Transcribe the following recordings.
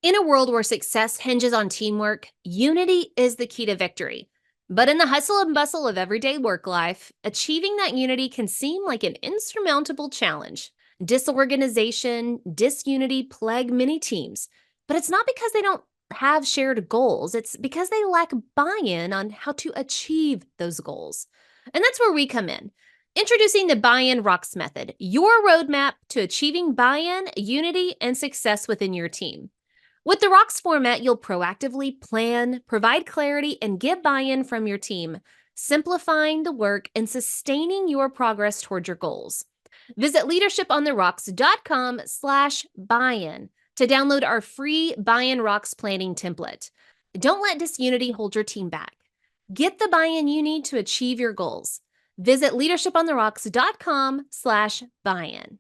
In a world where success hinges on teamwork, unity is the key to victory. But in the hustle and bustle of everyday work life, achieving that unity can seem like an insurmountable challenge. Disorganization, disunity plague many teams, but it's not because they don't have shared goals, it's because they lack buy in on how to achieve those goals. And that's where we come in. Introducing the Buy In Rocks method, your roadmap to achieving buy in, unity, and success within your team. With the Rocks format, you'll proactively plan, provide clarity, and get buy-in from your team, simplifying the work and sustaining your progress toward your goals. Visit leadershipontherocks.com/buy-in to download our free Buy-in Rocks planning template. Don't let disunity hold your team back. Get the buy-in you need to achieve your goals. Visit leadershipontherocks.com/buy-in.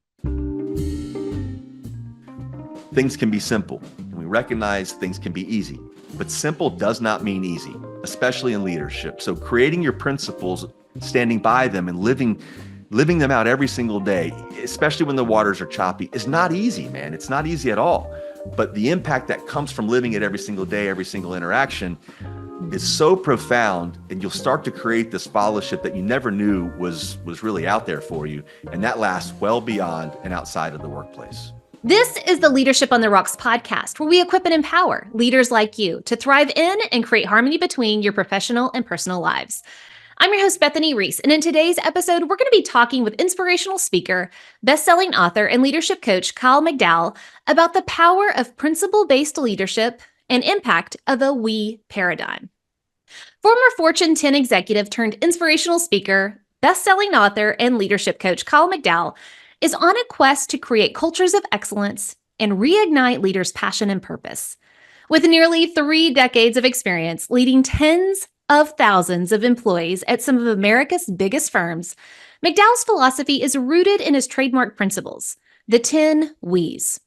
Things can be simple, and we recognize things can be easy, but simple does not mean easy, especially in leadership. So creating your principles, standing by them, and living them out every single day, especially when the waters are choppy, is not easy, man. It's not easy at all. But the impact that comes from living it every single day, every single interaction, is so profound, and you'll start to create this fellowship that you never knew was really out there for you, and that lasts well beyond and outside of the workplace. This is the Leadership on the Rocks podcast, where we equip and empower leaders like you to thrive in and create harmony between your professional and personal lives. I'm your host, Bethany Reese, and in today's episode, we're going to be talking with inspirational speaker, best-selling author, and leadership coach Kyle McDowell about the power of principle-based leadership and impact of a we paradigm. Former Fortune 10 executive turned inspirational speaker, best-selling author, and leadership coach Kyle McDowell is on a quest to create cultures of excellence and reignite leaders' passion and purpose. With nearly 3 decades of experience leading tens of thousands of employees at some of America's biggest firms, McDowell's philosophy is rooted in his trademark principles, the 10 We's.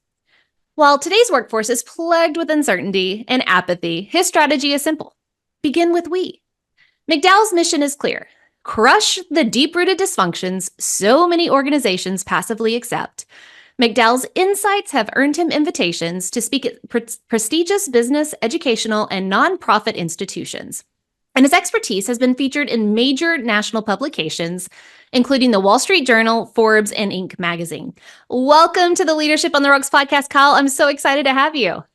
While today's workforce is plagued with uncertainty and apathy, his strategy is simple. Begin with we. McDowell's mission is clear. Crush the deep-rooted dysfunctions so many organizations passively accept. McDowell's insights have earned him invitations to speak at prestigious business, educational, and nonprofit institutions. And his expertise has been featured in major national publications, including the Wall Street Journal, Forbes, and Inc. magazine. Welcome to the Leadership on the Rocks podcast, Kyle. I'm so excited to have you.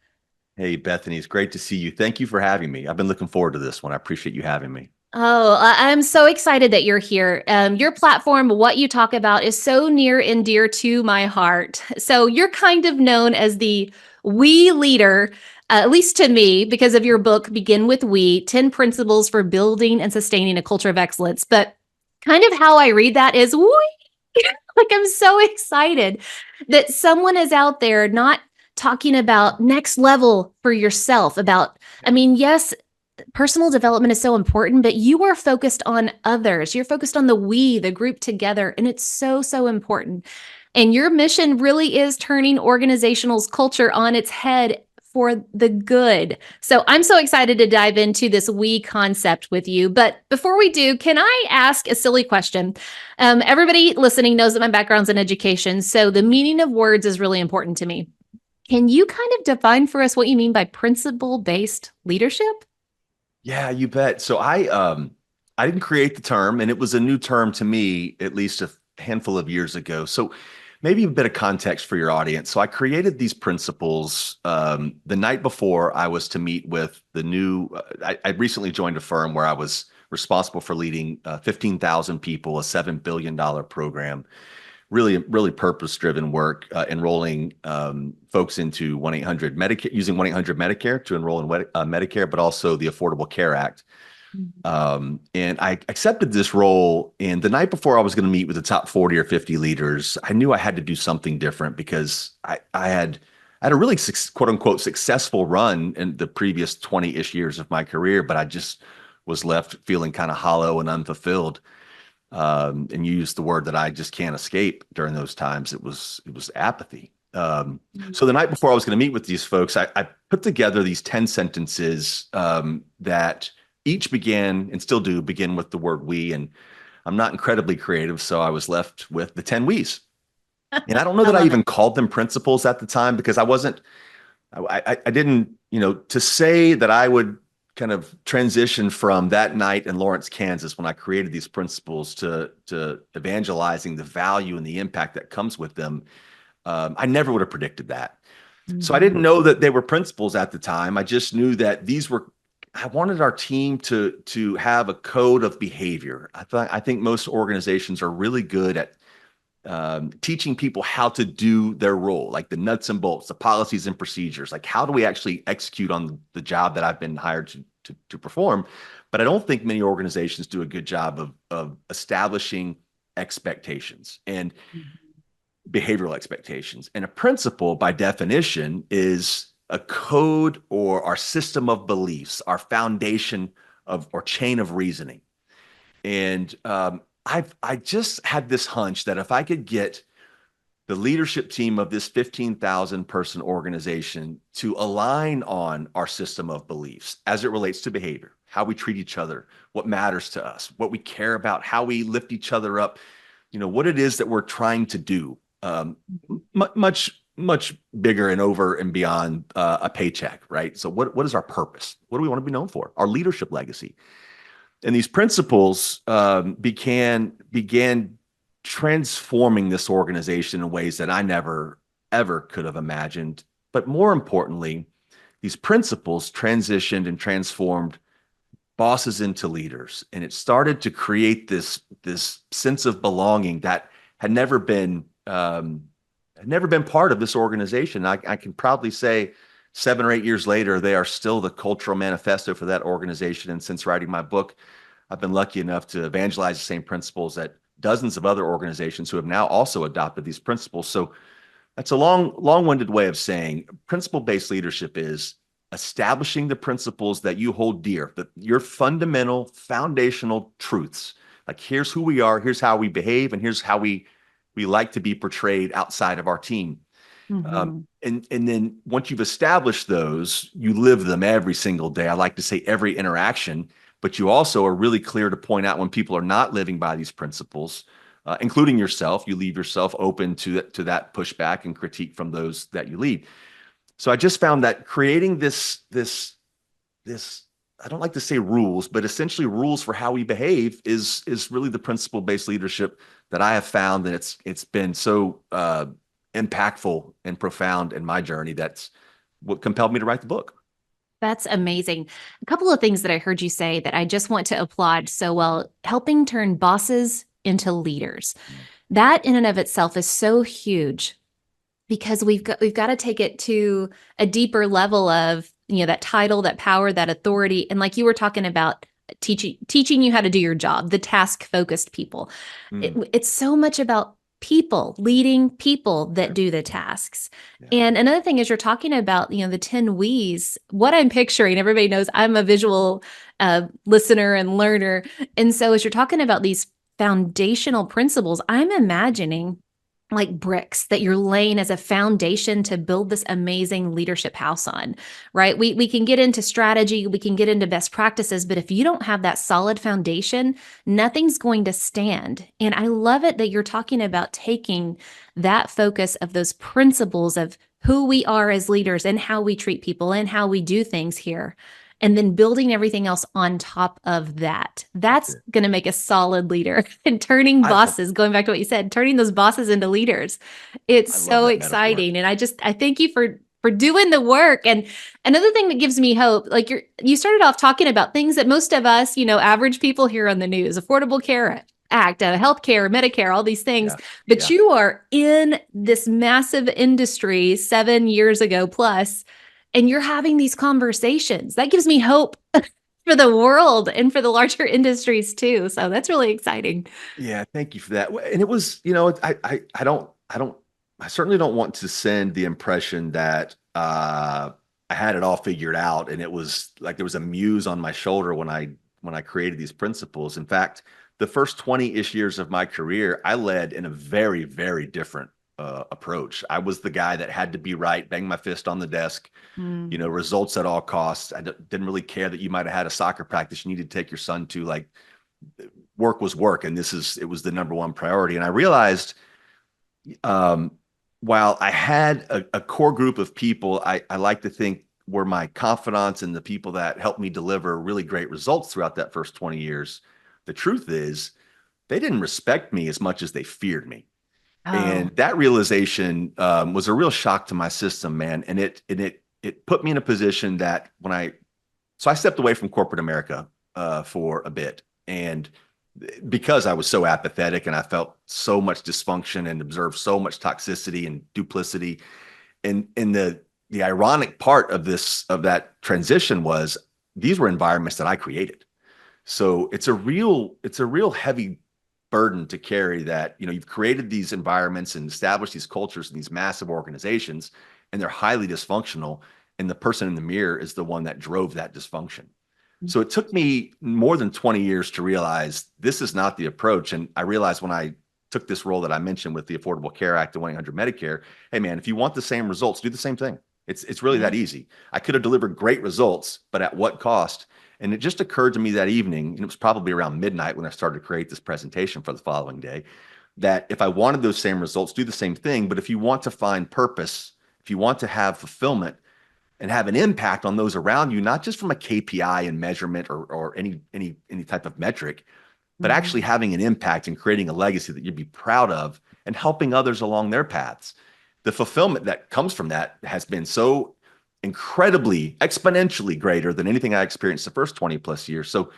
Hey, Bethany, it's great to see you. Thank you for having me. I've been looking forward to this one. I appreciate you having me. Oh, I'm so excited that you're here. Your platform, what you talk about, is so near and dear to my heart. So you're kind of known as the we leader, at least to me, because of your book, Begin with We, 10 Principles for Building and Sustaining a Culture of Excellence. But kind of how I read that is, like, I'm so excited that someone is out there not talking about next level for yourself, yes, personal development is so important, but you are focused on others. You're focused on the we, the group together, and it's so, so important. And your mission really is turning organizational culture on its head for the good. So I'm so excited to dive into this we concept with you. But before we do, can I ask a silly question? Everybody listening knows that my background's in education, so the meaning of words is really important to me. Can you kind of define for us what you mean by principle-based leadership? Yeah, you bet. So I didn't create the term, and it was a new term to me at least a handful of years ago. So maybe a bit of context for your audience. So I created these principles the night before I was to meet with the new. I recently joined a firm where I was responsible for leading 15,000 people, a $7 billion program. Really purpose-driven work, enrolling folks into 1-800 Medicare, using 1-800 Medicare to enroll in Medicare, but also the Affordable Care Act. And I accepted this role. And the night before I was going to meet with the top 40 or 50 leaders, I knew I had to do something different because I had a really quote unquote successful run in the previous 20-ish years of my career, but I just was left feeling kind of hollow and unfulfilled. And you used the word that I just can't escape during those times. It was apathy. So the night before I was going to meet with these folks, I put together these 10 sentences that each began and still do begin with the word we. And I'm not incredibly creative, so I was left with the 10 we's. And I don't know that I even called them principles at the time because I wasn't I didn't, to say that I would kind of transition from that night in Lawrence, Kansas, when I created these principles to evangelizing the value and the impact that comes with them. I never would have predicted that. So I Mhm. didn't know that they were principles at the time. I just knew that I wanted our team to have a code of behavior. I think most organizations are really good at teaching people how to do their role, like the nuts and bolts, the policies and procedures. Like, how do we actually execute on the job that I've been hired to perform? But I don't think many organizations do a good job of establishing expectations and behavioral expectations. And a principle, by definition, is a code or our system of beliefs, our foundation of or chain of reasoning. And I just had this hunch that if I could get the leadership team of this 15,000 person organization to align on our system of beliefs as it relates to behavior, how we treat each other, what matters to us, what we care about, how we lift each other up, what it is that we're trying to do, much bigger and over and beyond a paycheck, right? So what is our purpose? What do we want to be known for? Our leadership legacy. And these principles began transforming this organization in ways that I never ever could have imagined. But more importantly, these principles transitioned and transformed bosses into leaders, and it started to create this sense of belonging that had never been part of this organization. I can proudly say 7 or 8 years later, they are still the cultural manifesto for that organization. And since writing my book, I've been lucky enough to evangelize the same principles at dozens of other organizations who have now also adopted these principles. So that's a long-winded way of saying principle-based leadership is establishing the principles that you hold dear, that your fundamental foundational truths. Like, here's who we are, here's how we behave, and here's how we like to be portrayed outside of our team. Mhm. And then once you've established those, you live them every single day. I like to say every interaction, but you also are really clear to point out when people are not living by these principles, including yourself. You leave yourself open to that pushback and critique from those that you lead. So I just found that creating this I don't like to say rules, but essentially rules for how we behave is really the principle based leadership that I have found, and it's been so impactful and profound in my journey. That's what compelled me to write the book. That's amazing. A couple of things that I heard you say that I just want to applaud so well, helping turn bosses into leaders. That in and of itself is so huge because we've got to take it to a deeper level of, that title, that power, that authority. And like you were talking about teaching you how to do your job, the task focused people. Mm, It's so much about people, leading people yeah, that do the tasks. yeah. And another thing is you're talking about, the 10 We's. What I'm picturing, everybody knows I'm a visual listener and learner. And so as you're talking about these foundational principles, I'm imagining like bricks that you're laying as a foundation to build this amazing leadership house on, right? We can get into strategy, we can get into best practices, but if you don't have that solid foundation, nothing's going to stand. And I love it that you're talking about taking that focus of those principles of who we are as leaders and how we treat people and how we do things here, and then building everything else on top of that. That's That's it. going to make a solid leader. And turning I love, bosses, going back to what you said, turning those bosses into leaders. It's I love so that metaphor. exciting. And I thank you for doing the work. And another thing that gives me hope, like you started off talking about things that most of us, average people hear on the news, Affordable Care Act, healthcare, Medicare, all these things. Yeah, But yeah. you are in this massive industry 7 years ago plus, and you're having these conversations. That gives me hope for the world and for the larger industries too. So that's really exciting. Yeah, thank you for that. And it was, I certainly don't want to send the impression that I had it all figured out and it was like there was a muse on my shoulder when I created these principles. In fact, the first 20-ish years of my career, I led in a very, very different approach. I was the guy that had to be right, bang my fist on the desk, Mm. results at all costs. Didn't really care that you might have had a soccer practice you needed to take your son to. Like, work was work, and it was the number one priority. And I realized um while I had a core group of people, I like to think were my confidants and the people that helped me deliver really great results throughout that first 20 years. The truth is, they didn't respect me as much as they feared me. Oh. And that realization was a real shock to my system, man. And it put me in a position that I stepped away from corporate America for a bit, and because I was so apathetic and I felt so much dysfunction and observed so much toxicity and duplicity, and the ironic part of that transition was these were environments that I created. So it's a real heavy burden to carry that, you've created these environments and established these cultures in these massive organizations, and they're highly dysfunctional. And the person in the mirror is the one that drove that dysfunction. So it took me more than 20 years to realize this is not the approach. And I realized when I took this role that I mentioned with the Affordable Care Act and 1-800 Medicare, hey man, if you want the same results, do the same thing. It's really Yeah. that easy. I could have delivered great results, but at what cost? And it just occurred to me that evening, and it was probably around midnight when I started to create this presentation for the following day, that if I wanted those same results, do the same thing. But if you want to find purpose, if you want to have fulfillment and have an impact on those around you, not just from a KPI and measurement or any type of metric, but actually Mhm. having an impact and creating a legacy that you'd be proud of and helping others along their paths. The fulfillment that comes from that has been so incredibly exponentially greater than anything I experienced the first 20 plus years. So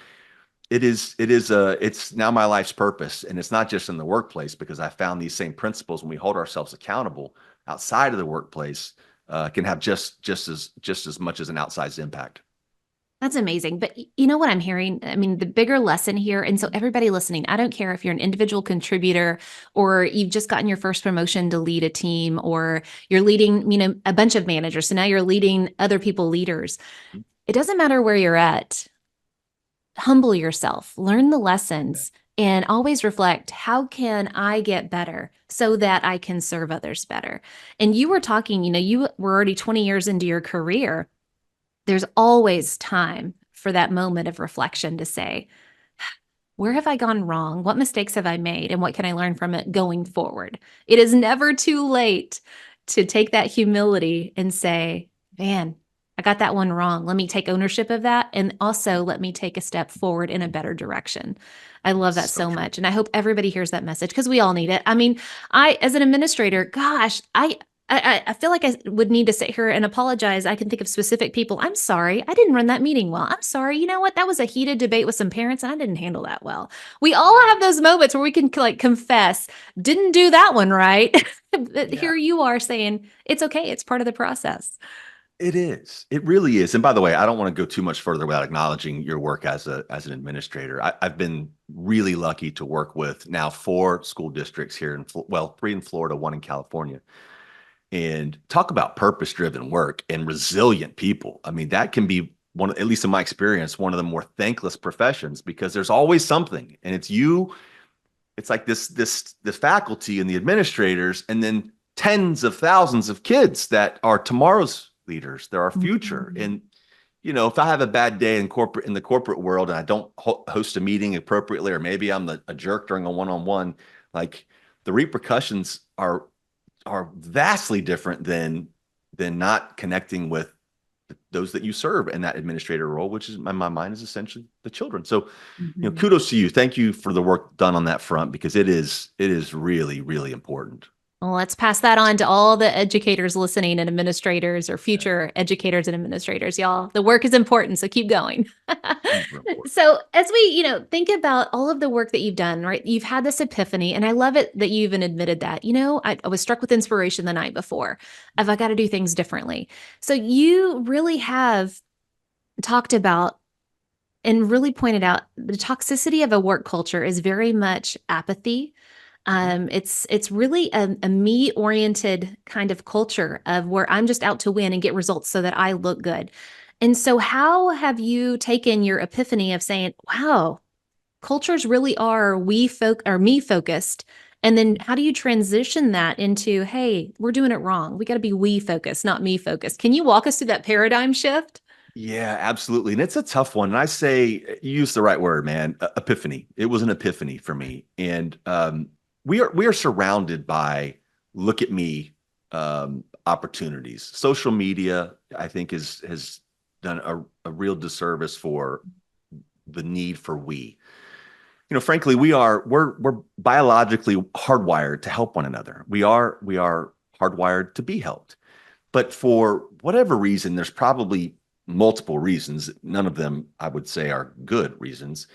it's now my life's purpose. And it's not just in the workplace, because I found these same principles when we hold ourselves accountable outside of the workplace can have just as much as an outsized impact. That's amazing. But you know what I'm hearing? I mean, the bigger lesson here, and so everybody listening, I don't care if you're an individual contributor or you've just gotten your first promotion to lead a team or you're leading, a bunch of managers. So now you're leading other people leaders. It doesn't matter where you're at. Humble yourself, learn the lessons, and always reflect, how can I get better so that I can serve others better? And you were talking, you were already 20 years into your career. There's always time for that moment of reflection to say, where have I gone wrong? What mistakes have I made? And what can I learn from it going forward? It is never too late to take that humility and say, man, I got that one wrong. Let me take ownership of that. And also let me take a step forward in a better direction. I love that So so true. much. And I hope everybody hears that message because we all need it. I mean, as an administrator, gosh, I feel like I would need to sit here and apologize. I can think of specific people. I'm sorry. I didn't run that meeting well. I'm sorry. You know what? That was a heated debate with some parents and I didn't handle that well. We all Yeah. have those moments where we can like confess, didn't do that one right. But Yeah. here you are saying it's okay. It's part of the process. It is. It really is. And by the way, I don't want to go too much further without acknowledging your work as an administrator. I've been really lucky to work with now 4 school districts here well, 3 in Florida, 1 in California. And talk about purpose-driven work and resilient people. I mean, that can be at least in my experience, one of the more thankless professions, because there's always something. And it's you, it's like this faculty and the administrators, and then tens of thousands of kids that are tomorrow's leaders. They're our future. Mhm. And if I have a bad day in the corporate world and I don't host a meeting appropriately, or maybe I'm a jerk during a one-on-one, like the repercussions are vastly different than not connecting with those that you serve in that administrator role, which is in my mind is essentially the children. So, Mhm. kudos to you. Thank you for the work done on that front, because it is really, really important. Well, let's pass that on to all the educators listening and administrators or future educators and administrators, y'all. The work is important, so keep going. Super important. So, as we, think about all of the work that you've done, right? You've had this epiphany, and I love it that you even admitted that. I was struck with inspiration the night before. I've got to do things differently. So, you really have talked about and really pointed out the toxicity of a work culture is very much apathy. Mhm. It's really a me oriented kind of culture of where I'm just out to win and get results so that I look good. And so, how have you taken your epiphany of saying, "Wow, cultures really are me focused," and then how do you transition that into, "Hey, we're doing it wrong. We got to be we focused, not me focused." Can you walk us through that paradigm shift? Yeah, absolutely. And it's a tough one. And I say, you use the right word, man. Epiphany. It was an epiphany for me. And we are surrounded by look at me. opportunities. Social media, I think, has done a real disservice for the need for we. Frankly, we're biologically hardwired to help one another. We are hardwired to be helped. But for whatever reason, there's probably multiple reasons. None of them, I would say, are good reasons.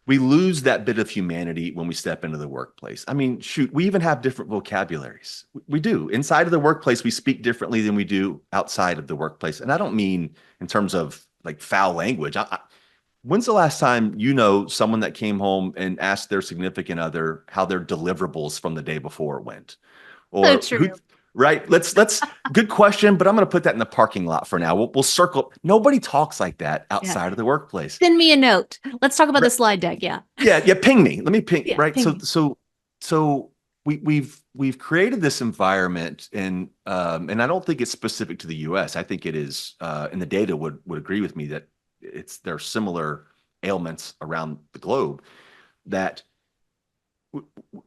We lose that bit of humanity when we step into the workplace. I mean, shoot, we even have different vocabularies. We do. Inside of the workplace, we speak differently than we do outside of the workplace. And I don't mean in terms of like foul language. When's the last time someone that came home and asked their significant other how their deliverables from the day before went? So Or who, true. right? Let's good question, but I'm going to put that in the parking lot for now. We'll circle. Nobody talks like that Yeah. outside of the workplace. Send me a note. Let's talk about Right. the slide deck. Yeah. Yeah. Ping me. Let me ping. Yeah. Right. Ping So me. so so we've created this environment, and I don't think it's specific to the U.S. I think it is, and the data would agree with me that there are similar ailments around the globe that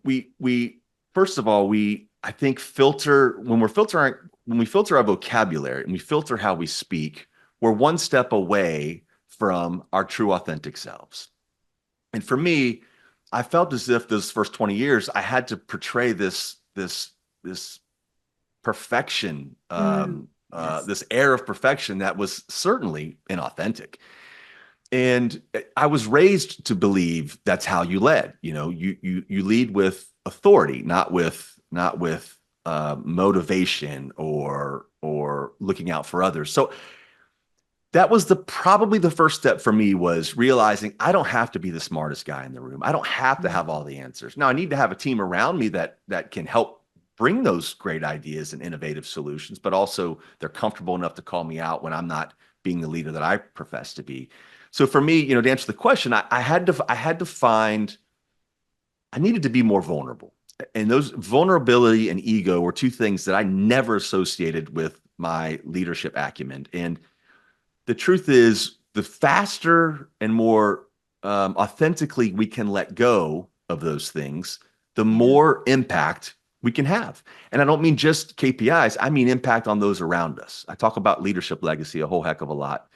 we first of all, I think filter when we filter our vocabulary and we filter how we speak, we're one step away from our true authentic selves. And for me, I felt as if those first 20 years I had to portray this perfection, Yes. this air of perfection that was certainly inauthentic. And I was raised to believe that's how you led. You lead with authority, not with motivation or looking out for others. So that was probably the first step for me, was realizing I don't have to be the smartest guy in the room. I don't have to have all the answers. Now I need to have a team around me that can help bring those great ideas and innovative solutions, but also they're comfortable enough to call me out when I'm not being the leader that I profess to be. So for me, to answer the question, I had to find, I needed to be more vulnerable. And those vulnerability and ego were two things that I never associated with my leadership acumen. And the truth is, the faster and more authentically we can let go of those things, the Yeah. more impact we can have. And I don't mean just KPIs, I mean impact on those around us. I talk about leadership legacy a whole heck of a lot.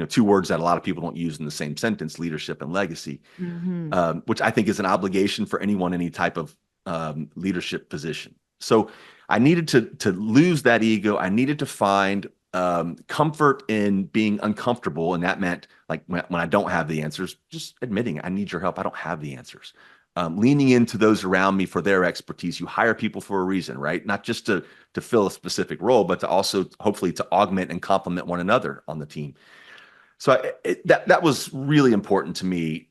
Two words that a lot of people don't use in the same sentence: leadership and legacy, Hmm. which I think is an obligation for anyone, any type of leadership position. So I needed to lose that ego. I needed to find comfort in being uncomfortable. And that meant, like, when I don't have the answers, just admitting I need your help. I don't have the answers. Leaning into those around me for their expertise. You hire people for a reason, right? Not just to fill a specific role, but to also hopefully to augment and complement one another on the team. So that was really important to me,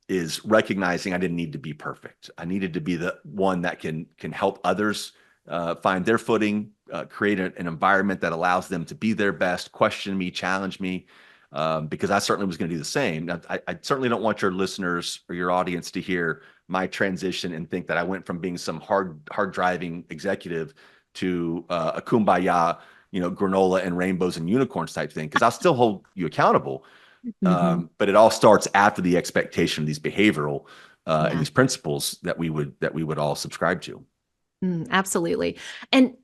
is recognizing I didn't need to be perfect. I needed to be the one that can help others find their footing, create an environment that allows them to be their best, question me, challenge me, because I certainly was going to do the same. Now, I certainly don't want your listeners or your audience to hear my transition and think that I went from being some hard driving executive to a kumbaya, granola and rainbows and unicorns type thing, because I'll still hold you accountable. Hmm. But it all starts after the expectation of these behavioral and Yeah. these principles that we would all subscribe to. Absolutely. And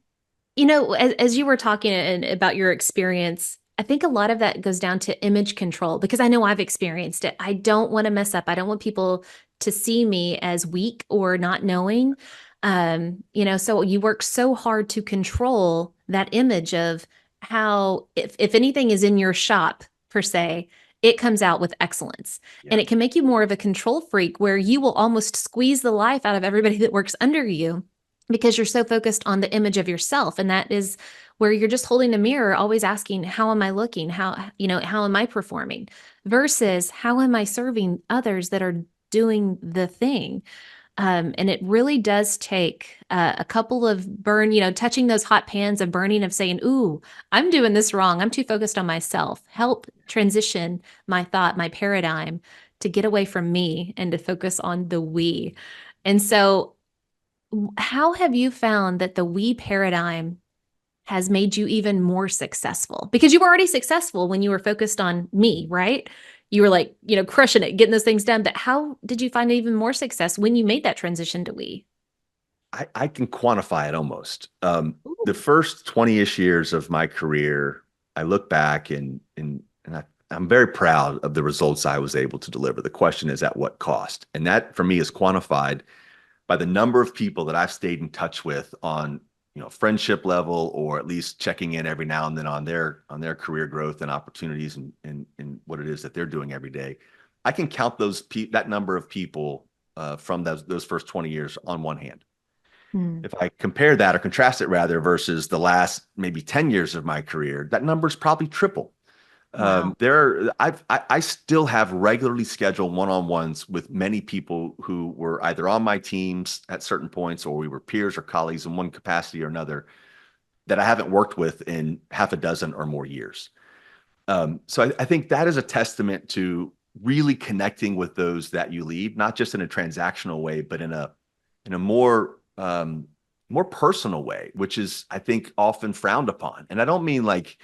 as you were talking about your experience, I think a lot of that goes down to image control, because I know I've experienced it. I don't want to mess up. I don't want people to see me as weak or not knowing. So you work so hard to control that image of how, if anything is in your shop per se, it comes out with excellence. Yeah. And it can make you more of a control freak, where you will almost squeeze the life out of everybody that works under you, because you're so focused on the image of yourself. And that is where you're just holding a mirror, always asking, how am I looking? How am I performing? Versus, how am I serving others that are doing the thing? And it really does take a couple of touching those hot pans of burning, of saying, ooh, I'm doing this wrong. I'm too focused on myself. Help transition my thought, my paradigm, to get away from me and to focus on the we. And so, how have you found that the we paradigm has made you even more successful? Because you were already successful when you were focused on me, right? You were like, crushing it, getting those things done. But how did you find even more success when you made that transition to we? I can quantify it almost. The Ooh. first 20-ish years of my career, I look back and I'm very proud of the results I was able to deliver. The question is at what cost? And that for me is quantified by the number of people that I've stayed in touch with on, friendship level, or at least checking in every now and then on their career growth and opportunities and what it is that they're doing every day. I can count that number of people from those first 20 years on one hand. Hmm. If I compare that or contrast it rather versus the last maybe 10 years of my career, that number is probably triple. Wow. I still have regularly scheduled one-on-ones with many people who were either on my teams at certain points, or we were peers or colleagues in one capacity or another, that I haven't worked with in half a dozen or more years. So I think that is a testament to really connecting with those that you lead, not just in a transactional way, but in a more personal way, which is, I think, often frowned upon. And I don't mean like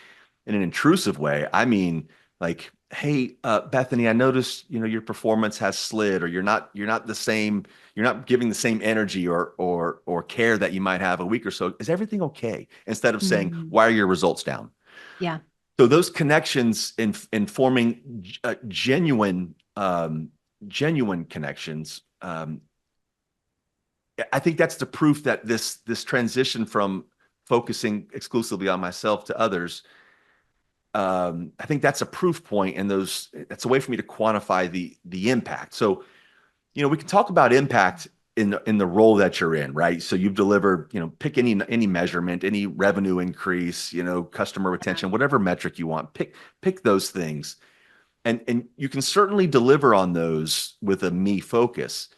in an intrusive way. I mean like, hey, Bethany, I noticed your performance has slid, or you're not the same, you're not giving the same energy or care that you might have a week or so. Is everything okay? Instead of saying, Hmm. why are your results down? Yeah. So those connections in forming genuine connections. I think that's the proof that this transition from focusing exclusively on myself to others. I think that's a proof point, and that's a way for me to quantify the impact. So we can talk about impact in the role that you're in, right? So you've delivered, pick any measurement, any revenue increase, customer retention, whatever metric you want. Pick those things, and you can certainly deliver on those with a me focus.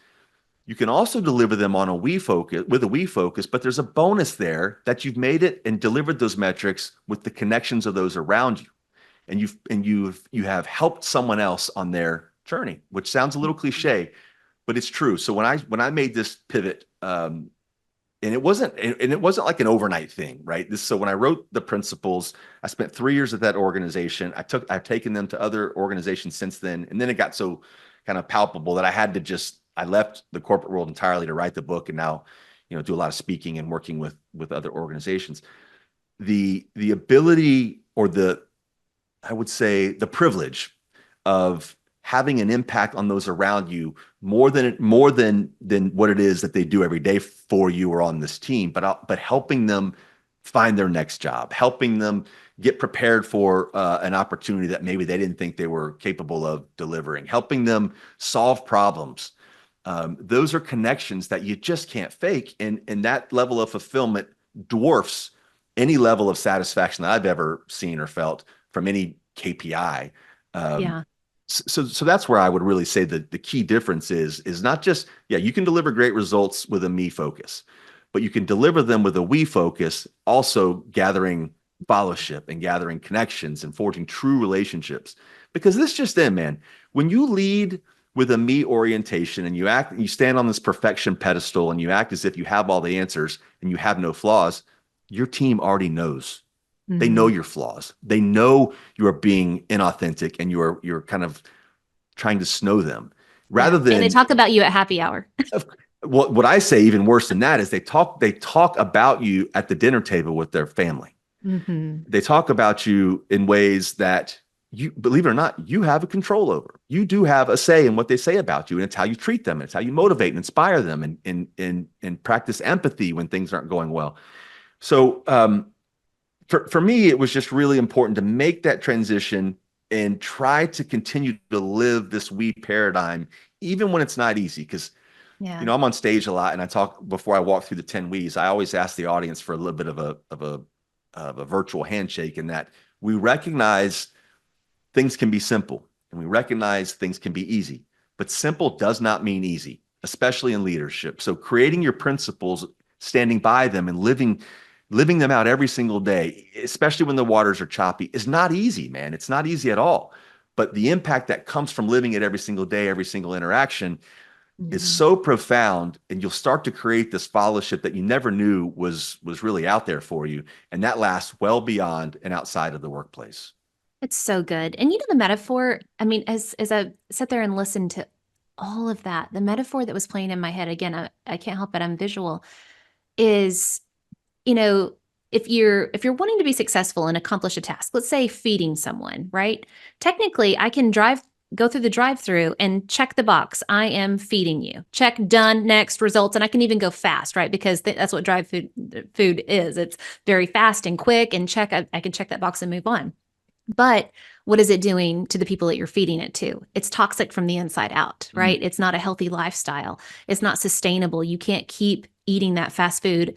You can also deliver them on a we focus with a we focus, but there's a bonus there that you've made it and delivered those metrics with the connections of those around you, and you have helped someone else on their journey, which sounds a little cliche, but it's true. So when I made this pivot, and it wasn't like an overnight thing, right? So when I wrote the principles, I spent 3 years at that organization. I've taken them to other organizations since then, and then it got so kind of palpable that I left the corporate world entirely to write the book, and now do a lot of speaking and working with other organizations. The ability, or I would say the privilege of having an impact on those around you, more than what it is that they do every day for you or on this team, but helping them find their next job, helping them get prepared for an opportunity that maybe they didn't think they were capable of delivering, helping them solve problems. Those are connections that you just can't fake, and that level of fulfillment dwarfs any level of satisfaction that I've ever seen or felt from any KPI. Um, Yeah. so that's where I would really say that the key difference is not just, yeah, you can deliver great results with a me focus, but you can deliver them with a we focus, also gathering fellowship and gathering connections and forging true relationships. Because this just in, man, when you lead with a me orientation and you stand on this perfection pedestal and you act as if you have all the answers and you have no flaws, your team already knows. They know Hmm. your flaws. They know you are being inauthentic and you're kind of trying to snow them. Yeah. Rather And they than talk about you at happy hour. what I say, even worse than that, is they talk about you at the dinner table with their family. Hmm. They talk about you in ways that, you believe it or not, you have a control over. You do have a say in what they say about you, and it's how you treat them. It's how you motivate and inspire them, and practice empathy when things aren't going well. So for me, it was just really important to make that transition and try to continue to live this we paradigm, even when it's not easy. Because Yeah. I'm on stage a lot, and I talk before I walk through the 10 we's. I always ask the audience for a little bit of a virtual handshake, in that we recognize things can be simple, and we recognize things can be easy, but simple does not mean easy, especially in leadership. So creating your principles, standing by them, and living them out every single day, especially when the waters are choppy, is not easy, man. It's not easy at all. But the impact that comes from living it every single day, every single interaction, is Hmm. so profound, and you'll start to create this fellowship that you never knew was really out there for you, and that lasts well beyond and outside of the workplace. It's so good. And the metaphor, I mean, as I sat there and listened to all of that, the metaphor that was playing in my head, again, I can't help it, I'm visual. is, you know, if you're wanting to be successful and accomplish a task, let's say feeding someone, right? Technically, I can go through the drive-through and check the box. I am feeding you. Check, done, next, results, and I can even go fast, right? Because that's what drive food is. It's very fast and quick, and I can check that box and move on. But what is it doing to the people that you're feeding it to? It's toxic from the inside out, right? Mm. It's not a healthy lifestyle. It's not sustainable. You can't keep eating that fast food,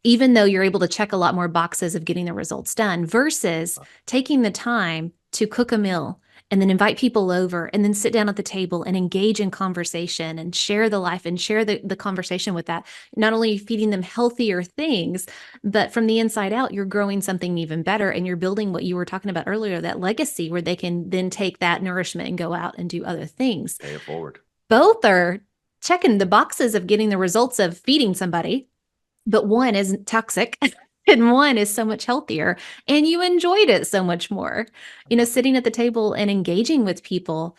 even though you're able to check a lot more boxes of getting the results done, versus taking the time to cook a meal and then invite people over and then sit down at the table and engage in conversation and share the life and share the conversation with that. Not only feeding them healthier things, but from the inside out, you're growing something even better, and you're building what you were talking about earlier, that legacy where they can then take that nourishment and go out and do other things. Pay it forward. Both are checking the boxes of getting the results of feeding somebody, but one isn't toxic and one is so much healthier, and you enjoyed it so much more. Sitting at the table and engaging with people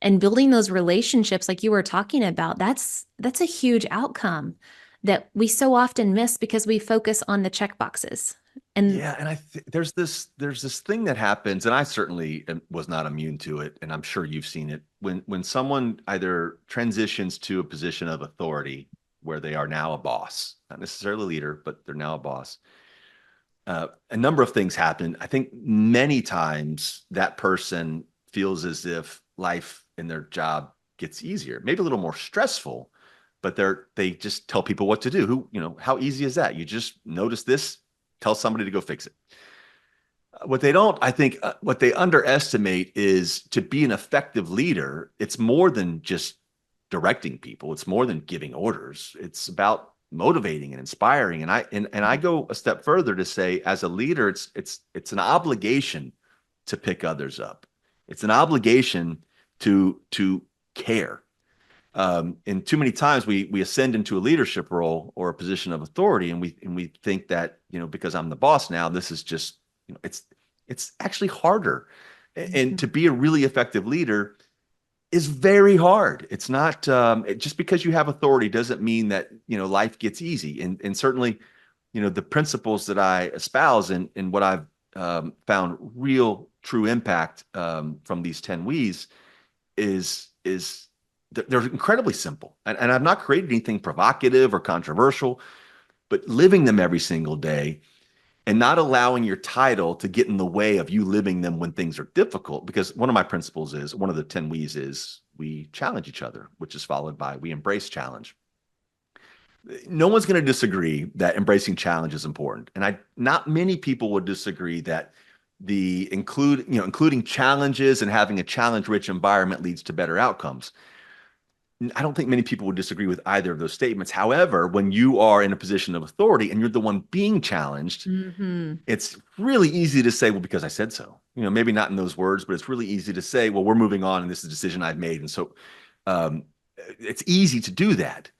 and building those relationships like you were talking about, that's a huge outcome that we so often miss because we focus on the check boxes. And Yeah, and there's this thing that happens, and I certainly was not immune to it, and I'm sure you've seen it when someone either transitions to a position of authority where they are now a boss, not necessarily a leader, but they're now a boss. A number of things happen. I think many times that person feels as if life in their job gets easier, maybe a little more stressful, but they just tell people what to do. How easy is that? You just notice this, tell somebody to go fix it. What they don't, I think, what they underestimate is to be an effective leader, it's more than just directing people. It's more than giving orders. It's about motivating and inspiring. And I go a step further to say, as a leader, it's an obligation to pick others up. It's an obligation to care. And too many times we ascend into a leadership role or a position of authority, and we think that because I'm the boss now, this is just it's actually harder. And to be a really effective leader is very hard. It's not just because you have authority doesn't mean that life gets easy. And certainly the principles that I espouse and what I've found real true impact from these 10 W's is they're incredibly simple. And I've not created anything provocative or controversial, but living them every single day and not allowing your title to get in the way of you living them when things are difficult. Because one of my principles is, one of the 10 We's is, we challenge each other, which is followed by we embrace challenge. No one's going to disagree that embracing challenge is important. And not many people would disagree that including challenges and having a challenge-rich environment leads to better outcomes. I don't think many people would disagree with either of those statements. However, when you are in a position of authority and you're the one being challenged, mm-hmm. it's really easy to say, well, because I said so. Maybe not in those words, but it's really easy to say, well, we're moving on and this is a decision I've made. And so it's easy to do that.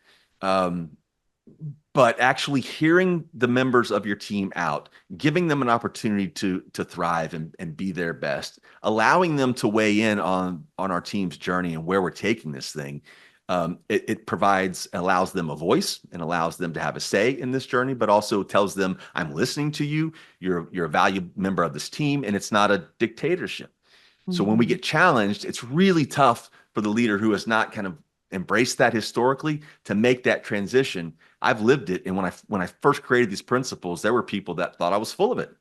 But actually hearing the members of your team out, giving them an opportunity to thrive and be their best, allowing them to weigh in on our team's journey and where we're taking this thing, it allows them a voice and allows them to have a say in this journey, but also tells them, I'm listening to you. You're a valued member of this team, and it's not a dictatorship. So when we Mm-hmm. get challenged, it's really tough for the leader who has not kind of embraced that historically to make that transition. I've lived it. And when I first created these principles, there were people that thought I was full of it.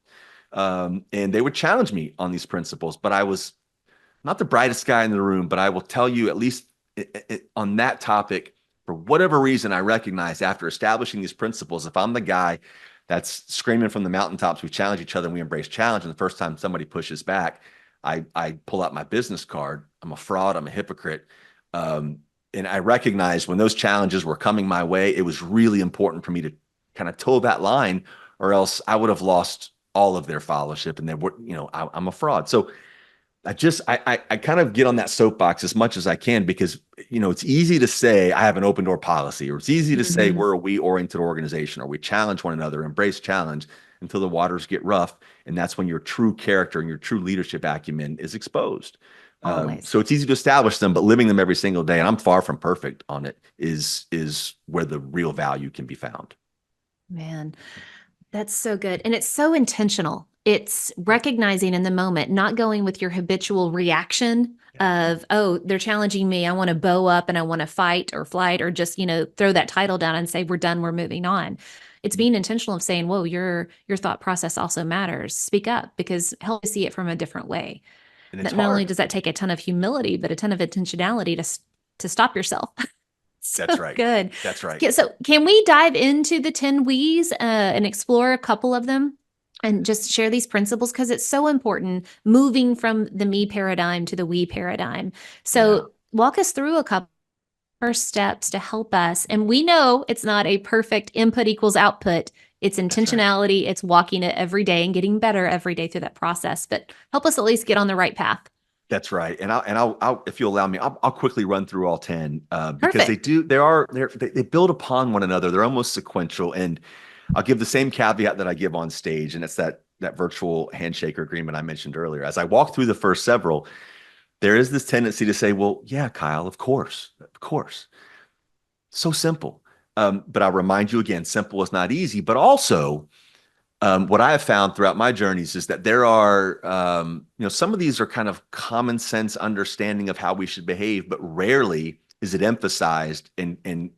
And they would challenge me on these principles, but I was not the brightest guy in the room. But I will tell you, at least on that topic, for whatever reason, I recognize after establishing these principles, if I'm the guy that's screaming from the mountaintops, we challenge each other and we embrace challenge, and the first time somebody pushes back, I pull out my business card. I'm a fraud. I'm a hypocrite. And I recognized when those challenges were coming my way, it was really important for me to kind of toe that line, or else I would have lost all of their followership, and I'm a fraud. So I kind of get on that soapbox as much as I can, because it's easy to say I have an open door policy, or it's easy to say Mm-hmm. we're a we oriented organization, or we challenge one another, embrace challenge until the waters get rough, and that's when your true character and your true leadership acumen is exposed. Always. So it's easy to establish them, but living them every single day, and I'm far from perfect on it, is where the real value can be found. Man, that's so good. And it's so intentional. It's Yeah. recognizing in the moment, not going with your habitual reaction Yeah. of, oh, they're challenging me. I want to bow up and I want to fight or flight or just, throw that title down and say, we're done, we're moving on. It's being intentional of saying, whoa, your thought process also matters. Speak up because help you see it from a different way. And it's That not only hard. does that take a ton of humility, but a ton of intentionality to stop yourself. That's So right. good. That's right. Okay, so can we dive into the 10 We's and explore a couple of them and just share these principles? Because it's so important moving from the me paradigm to the we paradigm. Yeah. So walk us through a couple first steps to help us. And we know it's not a perfect input equals output. It's That's right. intentionality. It's walking it every day and getting better every day through that process. But help us at least get on the right path. That's right. And I'll if you allow me, I'll quickly run through all 10 because Perfect. they build upon one another. They're almost sequential. And I'll give the same caveat that I give on stage, and it's that virtual handshake agreement I mentioned earlier. As I walk through the first several, there is this tendency to say, well, yeah, Kyle, of course, of course. So simple. But I'll remind you again, simple is not easy, but also what I have found throughout my journeys is that there are, some of these are kind of common sense understanding of how we should behave, but rarely is it emphasized and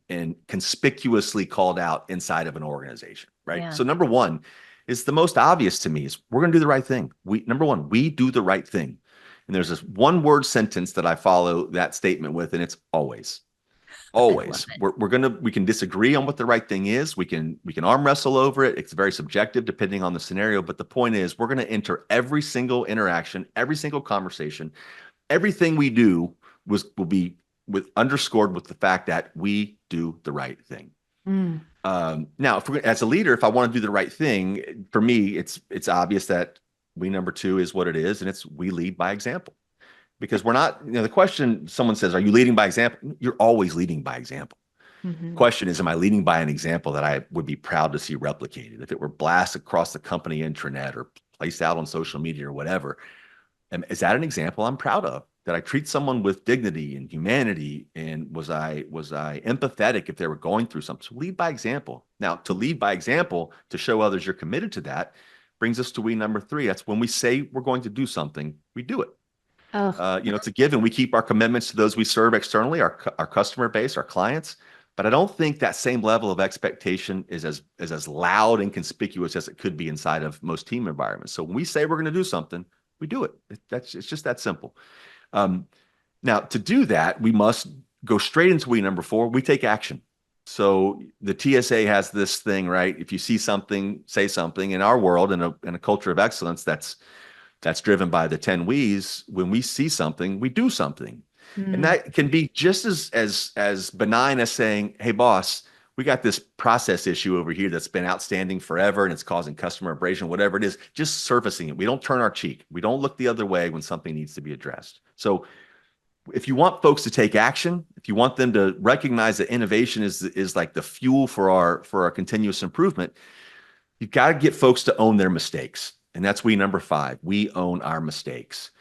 conspicuously called out inside of an organization, right? Yeah. So number one is the most obvious to me is we're going to do the right thing. Number one, we do the right thing. And there's this one word sentence that I follow that statement with, and it's always. I love Always. it. We can disagree on what the right thing is. We can arm wrestle over it. It's very subjective depending on the scenario. But the point is we're going to enter every single interaction, every single conversation, everything we do will be with underscored with the fact that we do the right thing. Mm. Now, as a leader, if I want to do the right thing, for me, it's obvious that we number two is what it is, and it's we lead by example because we're not, the question someone says, are you leading by example? You're always leading by example. Hmm. Question is, am I leading by an example that I would be proud to see replicated? If it were blasted across the company intranet or placed out on social media or whatever, is that an example I'm proud of? Did I treat someone with dignity and humanity? And was I empathetic if they were going through something? So lead by example. Now, to lead by example, to show others you're committed to that, brings us to we number three. That's when we say we're going to do something, we do it. Oh, It's a given. We keep our commitments to those we serve externally, our customer base, our clients. But I don't think that same level of expectation is as loud and conspicuous as it could be inside of most team environments. So when we say we're going to do something, we do it. It's just that simple. Um, Now, to do that, we must go straight into we number four. We take action. So the TSA has this thing, right? If you see something, say something. In our world, in a culture of excellence, that's driven by the 10 We's. When we see something, we do something. And mm. that can be just as benign as saying, hey, boss, we got this process issue over here that's been outstanding forever and it's causing customer abrasion, whatever it is, just surfacing it. We don't turn our cheek. We don't look the other way when something needs to be addressed. So if you want folks to take action, if you want them to recognize that innovation is like the fuel for our continuous improvement, you've got to get folks to own their mistakes. And that's we number five. We own our mistakes.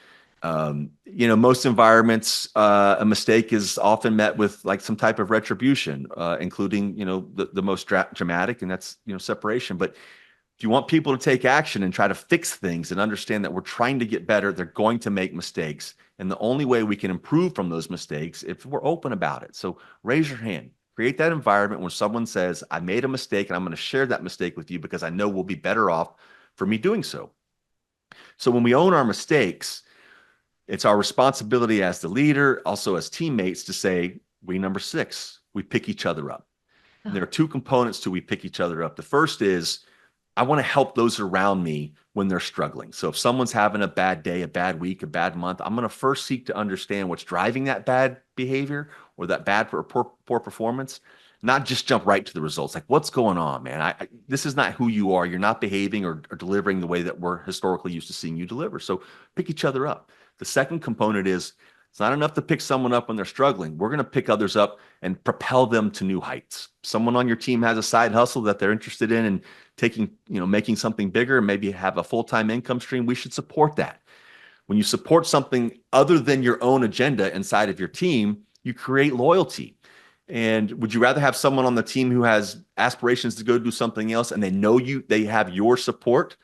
Most environments, a mistake is often met with like some type of retribution, including, the most dramatic, and that's, separation. But if you want people to take action and try to fix things and understand that we're trying to get better, they're going to make mistakes. And the only way we can improve from those mistakes if we're open about it. So raise your hand. Create that environment where someone says, I made a mistake and I'm going to share that mistake with you because I know we'll be better off for me doing so. So when we own our mistakes, it's our responsibility as the leader, also as teammates, to say, we number six, we pick each other up. And there Oh, are two components to we pick each other up. The first is I want to help those around me when they're struggling. So if someone's having a bad day, a bad week, a bad month, I'm going to first seek to understand what's driving that bad behavior or that bad or poor performance, not just jump right to the results. Like, what's going on, man? This is not who you are. You're not behaving or delivering the way that we're historically used to seeing you deliver. So pick each other up. The second component is it's not enough to pick someone up when they're struggling. We're going to pick others up and propel them to new heights. Someone on your team has a side hustle that they're interested in and making something bigger, maybe have a full-time income stream. We should support that. When you support something other than your own agenda inside of your team, you create loyalty. And would you rather have someone on the team who has aspirations to go do something else and they know they have your support,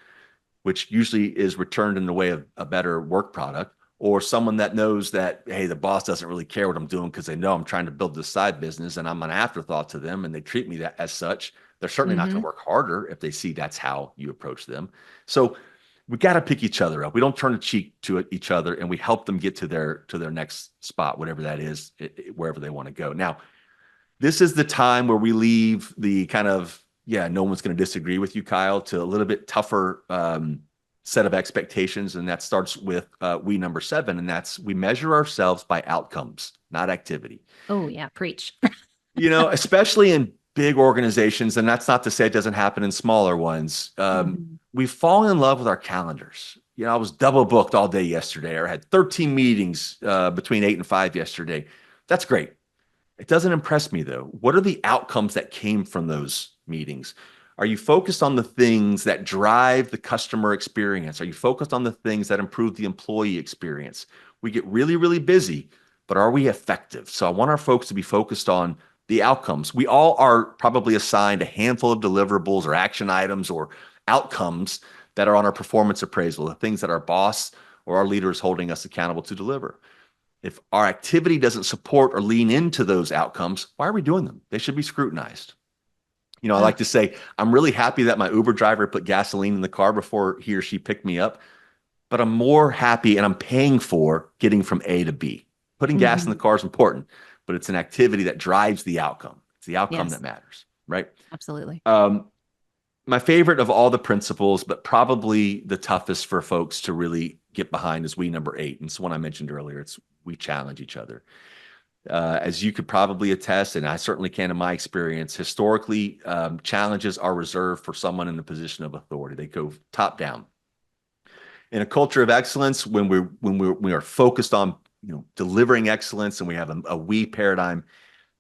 which usually is returned in the way of a better work product, or someone that knows that, hey, the boss doesn't really care what I'm doing because they know I'm trying to build this side business and I'm an afterthought to them and they treat me as such. They're certainly not going Mm-hmm. to work harder if they see that's how you approach them. So we got to pick each other up. We don't turn a cheek to each other, and we help them get to their next spot, whatever that is, wherever they want to go. Now, this is the time where we leave the kind of, yeah, no one's going to disagree with you, Kyle, to a little bit tougher set of expectations. And that starts with we number 7. And that's we measure ourselves by outcomes, not activity. Oh, yeah. Preach. Especially in big organizations, and that's not to say it doesn't happen in smaller ones. Mm-hmm. We fall in love with our calendars. I was double booked all day yesterday, or had 13 meetings between 8 and 5 yesterday. That's great. It doesn't impress me, though. What are the outcomes that came from those meetings? Are you focused on the things that drive the customer experience? Are you focused on the things that improve the employee experience? We get really, really busy, but are we effective? So I want our folks to be focused on the outcomes. We all are probably assigned a handful of deliverables or action items or outcomes that are on our performance appraisal, the things that our boss or our leader is holding us accountable to deliver. If our activity doesn't support or lean into those outcomes, why are we doing them? They should be scrutinized. I Ugh. like to say, I'm really happy that my Uber driver put gasoline in the car before he or she picked me up, but I'm more happy and I'm paying for getting from A to B. Putting gas in the Mm-hmm. car is important, but it's an activity that drives the outcome. It's the outcome that Yes, matters, right? absolutely. My favorite of all the principles, but probably the toughest for folks to really get behind, is we number 8. And it's one I mentioned earlier. It's we challenge each other. As you could probably attest, and I certainly can in my experience, historically, challenges are reserved for someone in the position of authority. They go top down. In a culture of excellence, when we are focused on delivering excellence, and we have a we paradigm,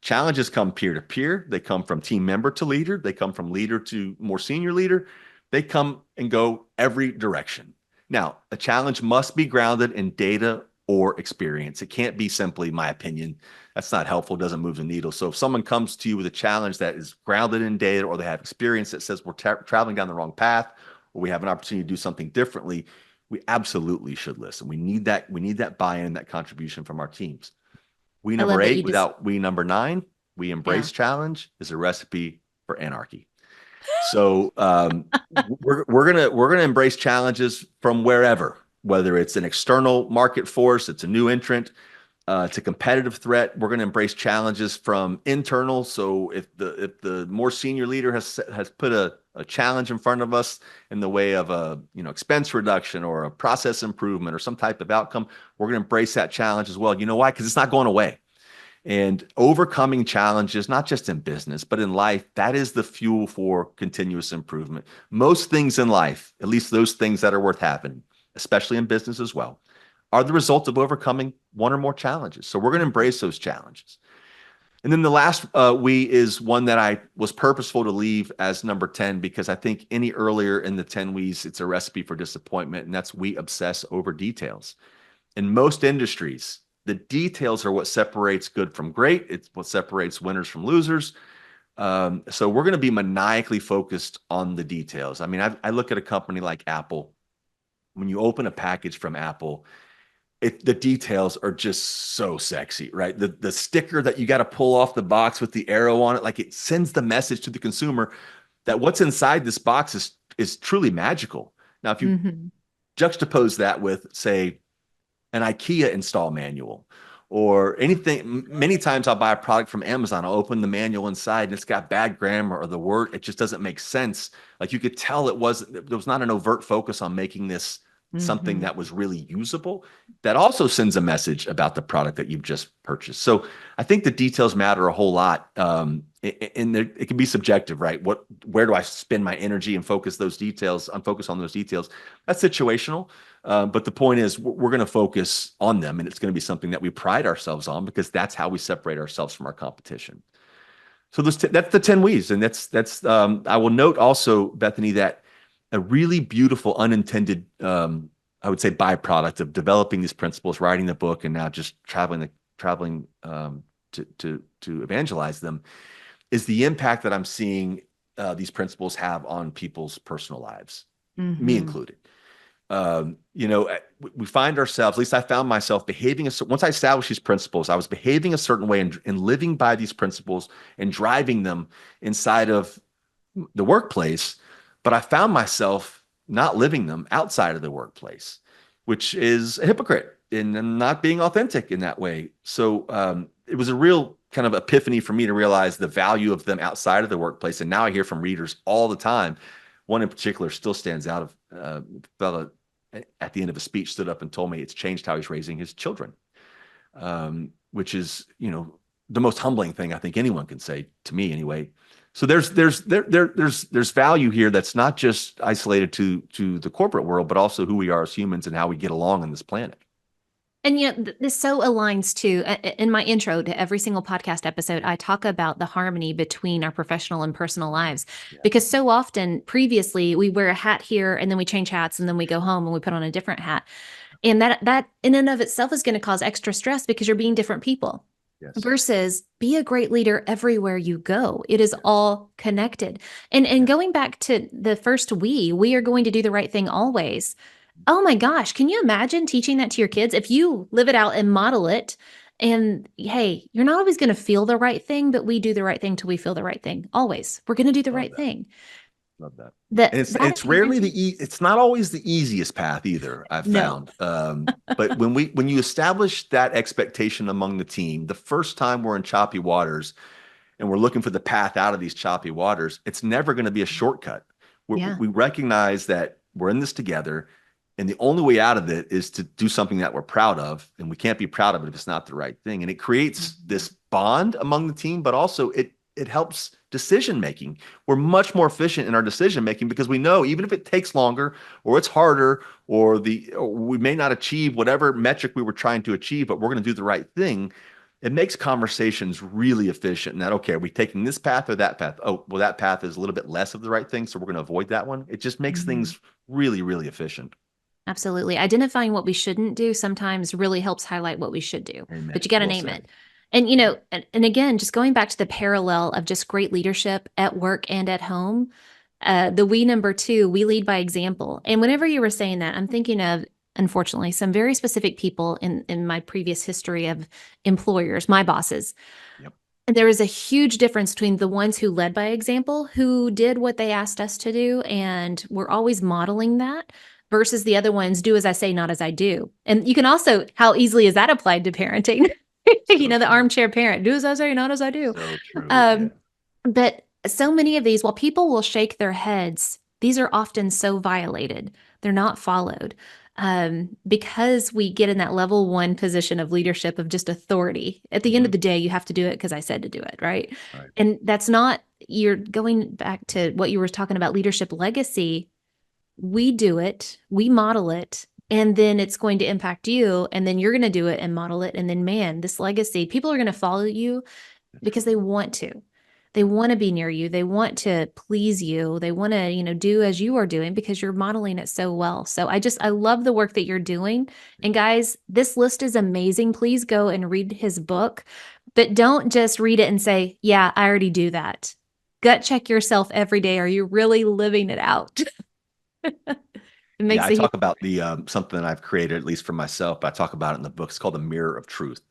challenges come peer to peer. They come from team member to leader. They come from leader to more senior leader. They come and go every direction. Now, a challenge must be grounded in data or experience. It can't be simply my opinion. That's not helpful. It doesn't move the needle. So if someone comes to you with a challenge that is grounded in data, or they have experience that says we're traveling down the wrong path, or we have an opportunity to do something differently, we absolutely should listen. We need that buy-in, that contribution from our teams. We I number love that 8 you just, without we number 9, we yeah. embrace challenge, is a recipe for anarchy. So we're gonna embrace challenges from wherever, whether it's an external market force, it's a new entrant, it's a competitive threat. We're gonna embrace challenges from internal. So if the more senior leader has put a challenge in front of us in the way of a expense reduction or a process improvement or some type of outcome, we're gonna embrace that challenge as well. You know why? Because it's not going away. And overcoming challenges, not just in business, but in life, that is the fuel for continuous improvement. Most things in life, at least those things that are worth having, especially in business as well, are the result of overcoming one or more challenges. So we're going to embrace those challenges. And then the last we is one that I was purposeful to leave as number 10, because I think any earlier in the 10 we's, it's a recipe for disappointment. And that's we obsess over details. In most industries, the details are what separates good from great. It's what separates winners from losers. So we're going to be maniacally focused on the details. I mean, I look at a company like Apple. When you open a package from Apple, the details are just so sexy, right? The sticker that you got to pull off the box with the arrow on it, like it sends the message to the consumer that what's inside this box is truly magical. Now, if you Mm-hmm. juxtapose that with, say, an IKEA install manual or anything. Many times I'll buy a product from Amazon. I'll open the manual inside and it's got bad grammar, or the word, it just doesn't make sense. Like you could tell there was not an overt focus on making this something Mm-hmm. that was really usable. That also sends a message about the product that you've just purchased. So I think the details matter a whole lot. And it can be subjective, right? Where do I spend my energy and focus on those details? That's situational. But the point is, we're going to focus on them, and it's going to be something that we pride ourselves on, because that's how we separate ourselves from our competition. So that's the 10 we's, and that's. I will note also, Bethany, that a really beautiful unintended, I would say, byproduct of developing these principles, writing the book, and now just traveling to evangelize them, is the impact that I'm seeing these principles have on people's personal lives, me Mm-hmm. included. We find ourselves, at least I found myself behaving, once I established these principles, I was behaving a certain way and living by these principles and driving them inside of the workplace. But I found myself not living them outside of the workplace, which is a hypocrite and not being authentic in that way. So it was a real kind of epiphany for me to realize the value of them outside of the workplace. And now I hear from readers all the time. One in particular still stands out. Of fella at the end of a speech stood up and told me it's changed how he's raising his children, which is, the most humbling thing I think anyone can say to me anyway. So there's value here that's not just isolated to the corporate world, but also who we are as humans and how we get along on this planet. And this so aligns to in my intro to every single podcast episode, I talk about the harmony between our professional and personal lives. Yeah. Because so often previously we wear a hat here and then we change hats and then we go home and we put on a different hat. And that in and of itself is going to cause extra stress because you're being different people. Yes. Versus be a great leader everywhere you go. It is all connected. And going back to the first we are going to do the right thing always. Oh my gosh, can you imagine teaching that to your kids? If you live it out and model it, and hey, you're not always going to feel the right thing, but we do the right thing till we feel the right thing. Always. We're going to do the Love right that. thing. Love that. That And that it's rarely it's not always the easiest path either, I've No. found. But when you establish that expectation among the team, the first time we're in choppy waters and we're looking for the path out of these choppy waters, it's never going to be a shortcut. Yeah. We recognize that we're in this together, and the only way out of it is to do something that we're proud of, and we can't be proud of it if it's not the right thing. And it creates this bond among the team, but also it helps decision making. We're much more efficient in our decision making because we know even if it takes longer or it's harder or we may not achieve whatever metric we were trying to achieve, but we're going to do the right thing. It makes conversations really efficient. And that, okay, are we taking this path or that path? Oh, well, that path is a little bit less of the right thing, so we're going to avoid that one. It just makes things really, really efficient. Absolutely. Identifying what we shouldn't do sometimes really helps highlight what we should do. Amen. But you got to Well name said. it. And and again, just going back to the parallel of just great leadership at work and at home, the we number 2, we lead by example. And whenever you were saying that, I'm thinking of, unfortunately, some very specific people in my previous history of employers, my bosses. Yep. And there is a huge difference between the ones who led by example, who did what they asked us to do, and we're always modeling that, versus the other ones, do as I say, not as I do. And you can also, how easily is that applied to parenting? So The true. armchair parent, do as I say, not as I do. So true. Um, but so many of these, while people will shake their heads, these are often so violated. They're not followed. Because we get in that level 1 position of leadership of just authority. At the end of the day, you have to do it because I said to do it, right? Right. And that's not, you're going back to what you were talking about, leadership legacy. We do it, we model it, and then it's going to impact you, and then you're going to do it and model it. And then, man, this legacy, people are going to follow you because they want to. They want to be near you. They want to please you. They want to, do as you are doing because you're modeling it so well. So I love the work that you're doing. And guys, this list is amazing. Please go and read his book, but don't just read it and say, yeah, I already do that. Gut check yourself every day. Are you really living it out? It makes I talk about the something that I've created, at least for myself, but I talk about it in the book. It's called the mirror of truth.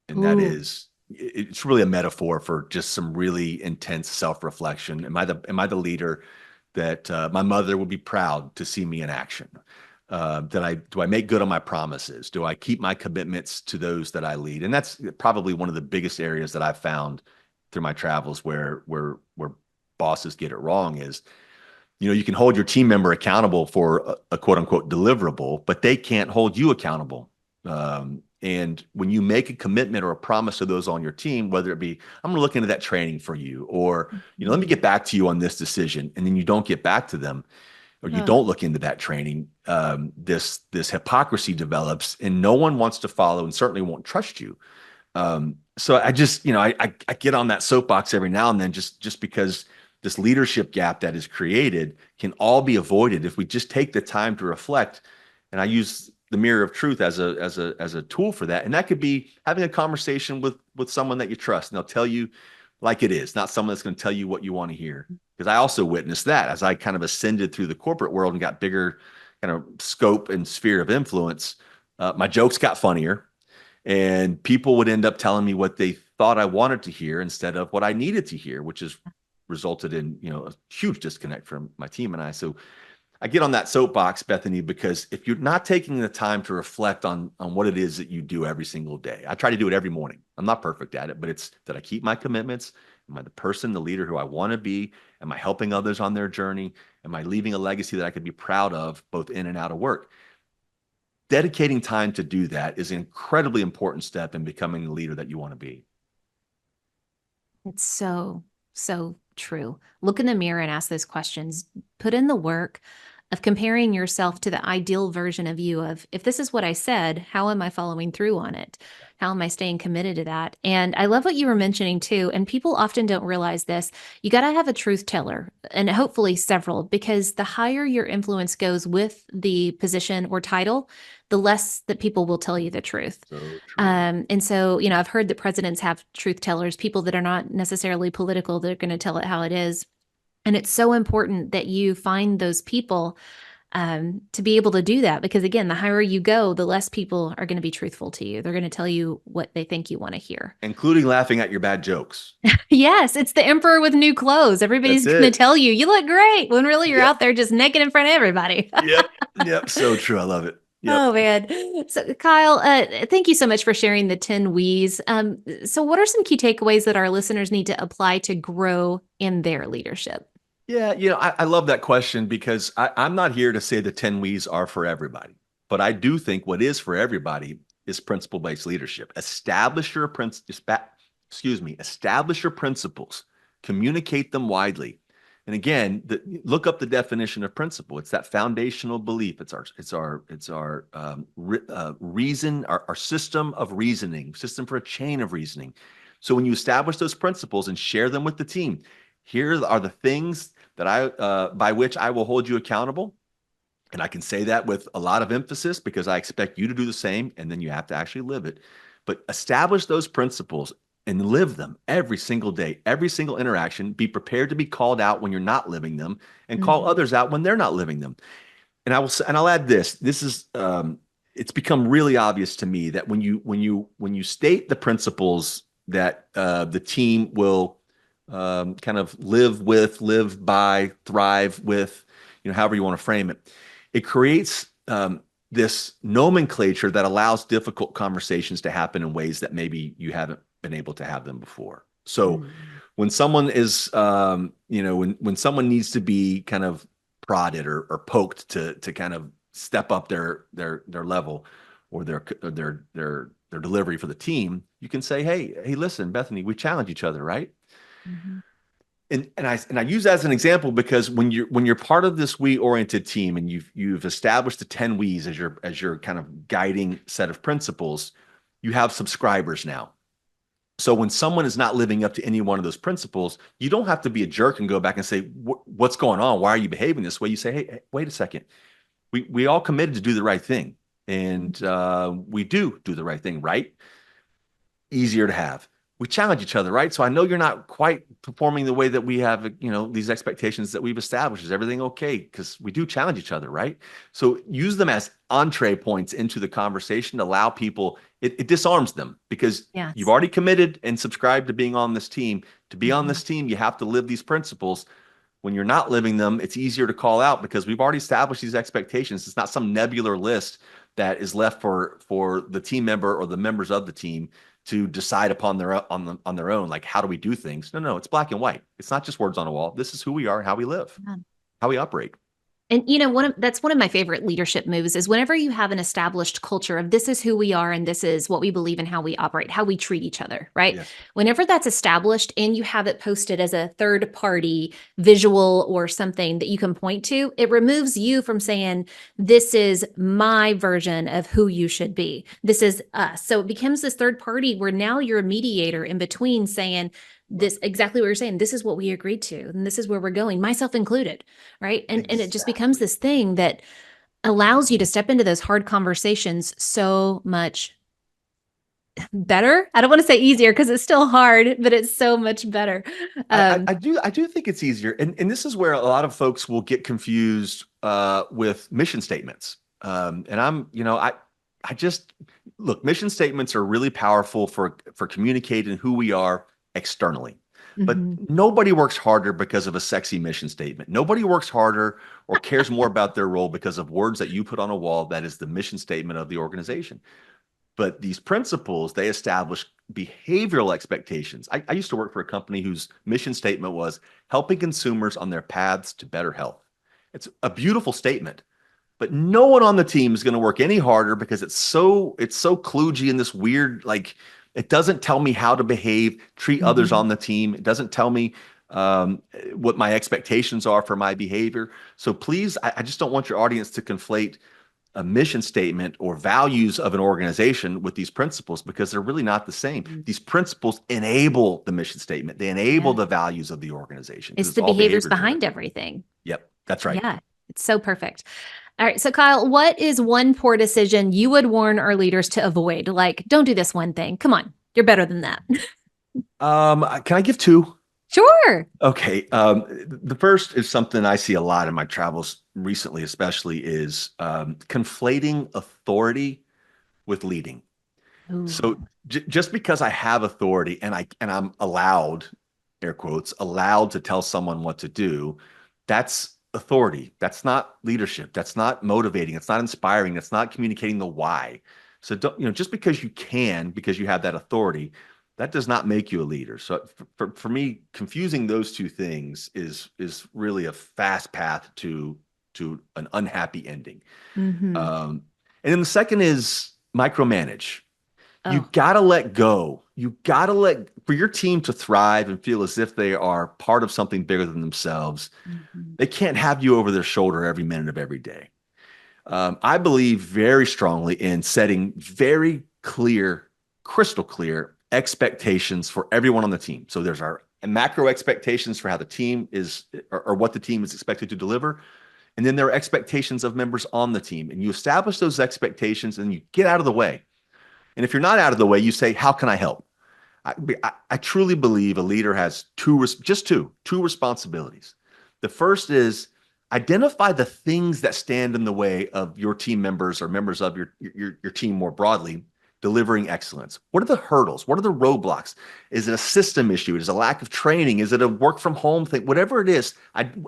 And that is, it's really a metaphor for just some really intense self-reflection. Am I the leader that my mother would be proud to see me in action? Do I make good on my promises? Do I keep my commitments to those that I lead? And that's probably one of the biggest areas that I've found through my travels where bosses get it wrong is, you can hold your team member accountable for a quote unquote deliverable, but they can't hold you accountable. And when you make a commitment or a promise to those on your team, whether it be, I'm going to look into that training for you, or, let me get back to you on this decision. And then you don't get back to them, or you don't look into that training, this hypocrisy develops and no one wants to follow and certainly won't trust you. So I just, I get on that soapbox every now and then just because this leadership gap that is created can all be avoided if we just take the time to reflect. And I use the mirror of truth as a tool for that. And that could be having a conversation with someone that you trust, and they'll tell you like it is, not someone that's going to tell you what you want to hear. Because I also witnessed that as I kind of ascended through the corporate world and got bigger kind of scope and sphere of influence. My jokes got funnier, and people would end up telling me what they thought I wanted to hear instead of what I needed to hear, which has resulted in, a huge disconnect from my team and I. So I get on that soapbox, Bethany, because if you're not taking the time to reflect on what it is that you do every single day, I try to do it every morning. I'm not perfect at it, but it's that I keep my commitments. Am I the person, the leader who I want to be? Am I helping others on their journey? Am I leaving a legacy that I could be proud of, both in and out of work? Dedicating time to do that is an incredibly important step in becoming the leader that you want to be. It's so, so true. Look in the mirror and ask those questions. Put in the work of comparing yourself to the ideal version of you of, if this is what I said, how am I following through on it? How am I staying committed to that? And I love what you were mentioning too. And people often don't realize this. You got to have a truth teller, and hopefully several, because the higher your influence goes with the position or title, the less that people will tell you the truth. So true. And so, I've heard that presidents have truth tellers, people that are not necessarily political, they're going to tell it how it is. And it's so important that you find those people to be able to do that. Because again, the higher you go, the less people are going to be truthful to you. They're going to tell you what they think you want to hear. Including laughing at your bad jokes. Yes, it's the emperor with new clothes. Everybody's That's going to it. tell you, you look great, when really you're Yep. out there just naked in front of everybody. Yep. Yep. So true. I love it. Yep. Oh man. So Kyle, thank you so much for sharing the 10 W's. So what are some key takeaways that our listeners need to apply to grow in their leadership? Yeah, I love that question because I'm not here to say the 10 We's are for everybody, but I do think what is for everybody is principle-based leadership. Establish your principles, communicate them widely. And again, look up the definition of principle. It's that foundational belief. It's our reason, our system of reasoning, system for a chain of reasoning. So when you establish those principles and share them with the team, here are the things that by which I will hold you accountable. And I can say that with a lot of emphasis because I expect you to do the same, and then you have to actually live it. But establish those principles and live them every single day, every single interaction. Be prepared to be called out when you're not living them, and call Mhm. others out when they're not living them. And I'll add this. This is it's become really obvious to me that when you state the principles that the team will kind of live by, thrive with, however you want to frame it, it creates this nomenclature that allows difficult conversations to happen in ways that maybe you haven't been able to have them before. So Mhm. when someone is, when someone needs to be kind of prodded or poked to kind of step up their level or their delivery for the team, you can say, hey, listen, Bethany, we challenge each other, right? Mhm. And I use that as an example because when you're part of this we oriented team and you've established the 10 we's as your kind of guiding set of principles, you have subscribers now. So when someone is not living up to any one of those principles, you don't have to be a jerk and go back and say, what's going on? Why are you behaving this way? You say, hey, wait a second. We all committed to do the right thing, and we do the right thing, right? Easier to have. We challenge each other, right? So I know you're not quite performing the way that we have, these expectations that we've established. Is everything okay? Because we do challenge each other, right? So use them as entree points into the conversation to allow people, it disarms them because you've Yes. already committed and subscribed to being on this team. To be on Mhm. this team, you have to live these principles. When you're not living them, it's easier to call out because we've already established these expectations. It's not some nebular list that is left for the team member or the members of the team to decide upon their own. Like, how do we do things? No, it's black and white. It's not just words on a wall. This is who we are, how we live, Yeah. how we operate. And that's one of my favorite leadership moves is whenever you have an established culture of this is who we are and this is what we believe and how we operate, how we treat each other, right? Yes. Whenever that's established and you have it posted as a third party visual or something that you can point to, it removes you from saying, this is my version of who you should be. This is us. So it becomes this third party where now you're a mediator in between saying, this exactly what you're saying. This is what we agreed to, and this is where we're going, myself included, right? And it just becomes Exactly. this thing that allows you to step into those hard conversations so much better. I don't want to say easier because it's still hard, but it's so much better. I do think it's easier, and this is where a lot of folks will get confused with mission statements. And I just look, mission statements are really powerful for communicating who we are externally. But Mhm. nobody works harder because of a sexy mission statement. Nobody works harder or cares more about their role because of words that you put on a wall that is the mission statement of the organization. But these principles, they establish behavioral expectations. I used to work for a company whose mission statement was helping consumers on their paths to better health. It's a beautiful statement, but no one on the team is going to work any harder because it's so kludgy and this weird, like, it doesn't tell me how to behave, treat others Mhm. on the team. It doesn't tell me what my expectations are for my behavior. So please, I just don't want your audience to conflate a mission statement or values of an organization with these principles because they're really not the same. Mhm. These principles enable the mission statement. They enable Yeah. the values of the organization because It's it's the all behaviors behavior driven. behind everything. Yep, that's right. Yeah. It's so perfect. All right. So, Kyle, what is one poor decision you would warn our leaders to avoid? Like, don't do this one thing. Come on. You're better than that. Can I give two? Sure. Okay. The first is something I see a lot in my travels recently, especially is conflating authority with leading. So Ooh. just because I have authority and I'm allowed, air quotes, allowed to tell someone what to do, that's authority. That's not leadership. That's not motivating. It's not inspiring. It's not communicating the why. So don't, just because you can, because you have that authority, that does not make you a leader. So for me, confusing those two things is really a fast path to an unhappy ending. Hmm. And then the second is micromanage. You Oh. got to let go. You got to for your team to thrive and feel as if they are part of something bigger than themselves. Mhm. They can't have you over their shoulder every minute of every day. I believe very strongly in setting very clear, crystal clear expectations for everyone on the team. So there's our macro expectations for how the team is or what the team is expected to deliver. And then there are expectations of members on the team. And you establish those expectations and you get out of the way. And if you're not out of the way, you say, how can I help? I truly believe a leader has two responsibilities. The first is identify the things that stand in the way of your team members or members of your team more broadly delivering excellence. What are the hurdles? What are the roadblocks? Is it a system issue? Is it a lack of training? Is it a work from home thing? Whatever it is,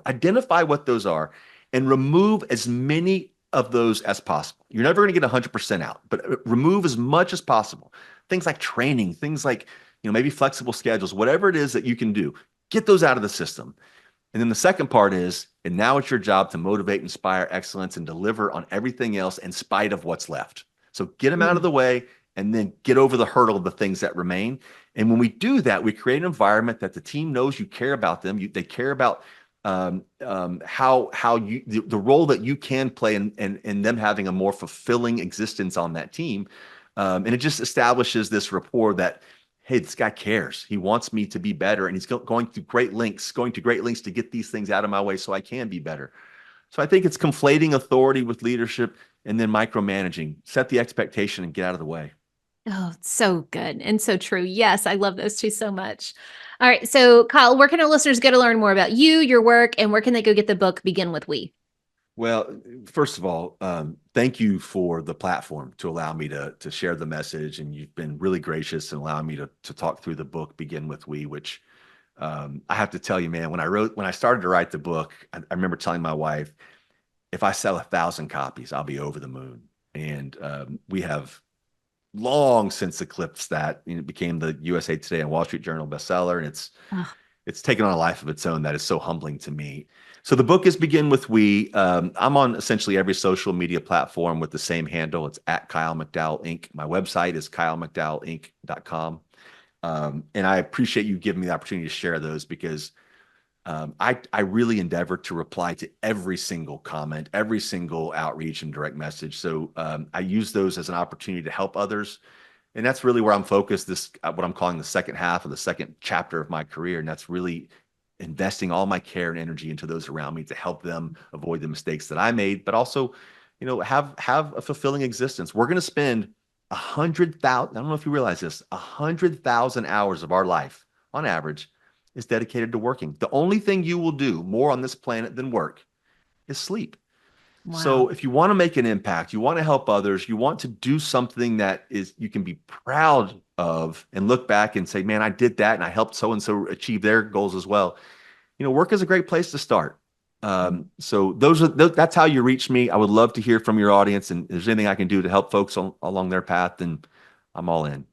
identify what those are and remove as many of those as possible. You're never going to get 100% out, but remove as much as possible. Things like training, things like maybe flexible schedules, whatever it is that you can do, get those out of the system. And then the second part is, and now it's your job to motivate, inspire excellence, and deliver on everything else in spite of what's left. So get them out of Mm. the way and then get over the hurdle of the things that remain. And when we do that, we create an environment that the team knows you care about them. They care about how you the role that you can play in them having a more fulfilling existence on that team. And it just establishes this rapport that, hey, this guy cares. He wants me to be better, and he's going to great lengths, to get these things out of my way so I can be better. So I think it's conflating authority with leadership and then micromanaging. Set the expectation and get out of the way. Oh, so good and so true. Yes, I love those two so much. All right. So, Kyle, where can our listeners go to learn more about you, your work, and where can they go get the book Begin with We? Well, first of all, thank you for the platform to allow me to share the message, and you've been really gracious in allowing me to talk through the book Begin with We, which I have to tell you, man, when I started to write the book, I remember telling my wife, if I sell 1,000 copies, I'll be over the moon. And we have long since eclipsed that. It became the USA Today and Wall Street Journal bestseller, and Oh, it's taken on a life of its own that is so humbling to me. So the book is Begin with We. I'm on essentially every social media platform with the same handle. It's at Kyle McDowell Inc. My website is kylemcdowellinc.com. And I appreciate you giving me the opportunity to share those because I really endeavor to reply to every single comment, every single outreach and direct message. So I use those as an opportunity to help others. And that's really where I'm focused, this what I'm calling the second half of the second chapter of my career. And that's really investing all my care and energy into those around me to help them avoid the mistakes that I made, but also have a fulfilling existence. We're going to spend 100,000, I don't know if you realize this, 100,000 hours of our life on average is dedicated to working. The only thing you will do more on this planet than work is sleep. Wow. So if you want to make an impact, you want to help others, you want to do something that is you can be proud of and look back and say, man, I did that and I helped so and so achieve their goals as well. Work is a great place to start. So that's how you reach me. I would love to hear from your audience, and if there's anything I can do to help folks along their path, then I'm all in.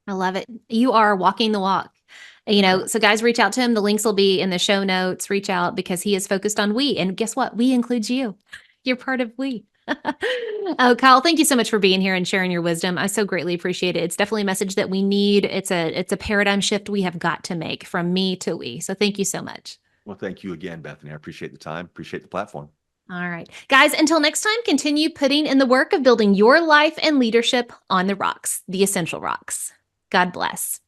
I love it. You are walking the walk. So guys, reach out to him. The links will be in the show notes. Reach out because he is focused on we. And guess what? We includes you. You're part of we. Oh, Kyle, thank you so much for being here and sharing your wisdom. I so greatly appreciate it. It's definitely a message that we need. It's a paradigm shift we have got to make from me to we. So thank you so much. Well, thank you again, Bethany. I appreciate the time, appreciate the platform. All right. Guys, until next time, continue putting in the work of building your life and leadership on the rocks, the essential rocks. God bless.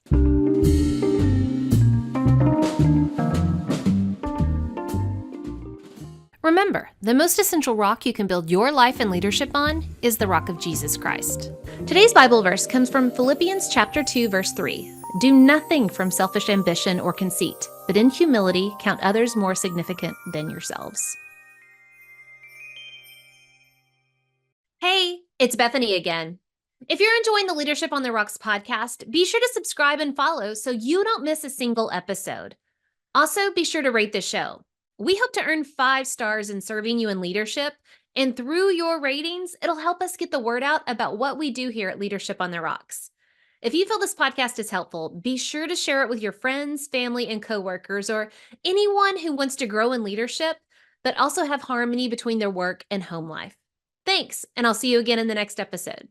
Remember, the most essential rock you can build your life and leadership on is the rock of Jesus Christ. Today's Bible verse comes from Philippians chapter 2, verse 3. Do nothing from selfish ambition or conceit, but in humility count others more significant than yourselves. Hey, it's Bethany again. If you're enjoying the Leadership on the Rocks podcast, be sure to subscribe and follow so you don't miss a single episode. Also, be sure to rate the show. We hope to earn 5 stars in serving you in leadership, and through your ratings, it'll help us get the word out about what we do here at Leadership on the Rocks. If you feel this podcast is helpful, be sure to share it with your friends, family, and coworkers, or anyone who wants to grow in leadership, but also have harmony between their work and home life. Thanks, and I'll see you again in the next episode.